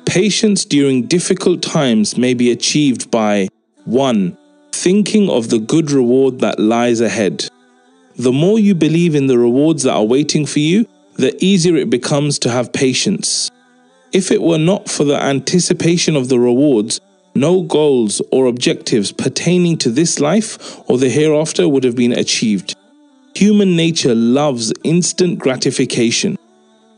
Patience during difficult times may be achieved by 1. Thinking of the good reward that lies ahead. The more you believe in the rewards that are waiting for you, the easier it becomes to have patience. If it were not for the anticipation of the rewards, no goals or objectives pertaining to this life or the hereafter would have been achieved. Human nature loves instant gratification,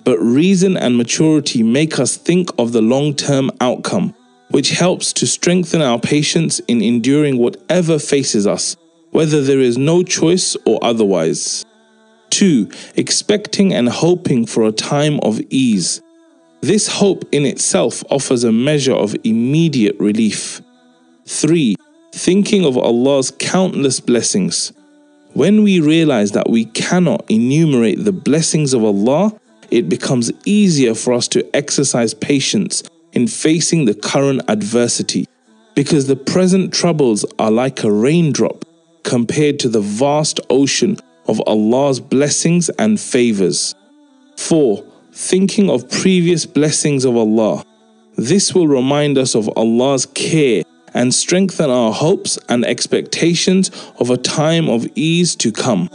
but reason and maturity make us think of the long-term outcome, which helps to strengthen our patience in enduring whatever faces us, whether there is no choice or otherwise. 2. Expecting and hoping for a time of ease. This hope in itself offers a measure of immediate relief. 3. Thinking of Allah's countless blessings. When we realize that we cannot enumerate the blessings of Allah, it becomes easier for us to exercise patience in facing the current adversity, because the present troubles are like a raindrop compared to the vast ocean of Allah's blessings and favors. 4. Thinking of previous blessings of Allah. This will remind us of Allah's care and strengthen our hopes and expectations of a time of ease to come.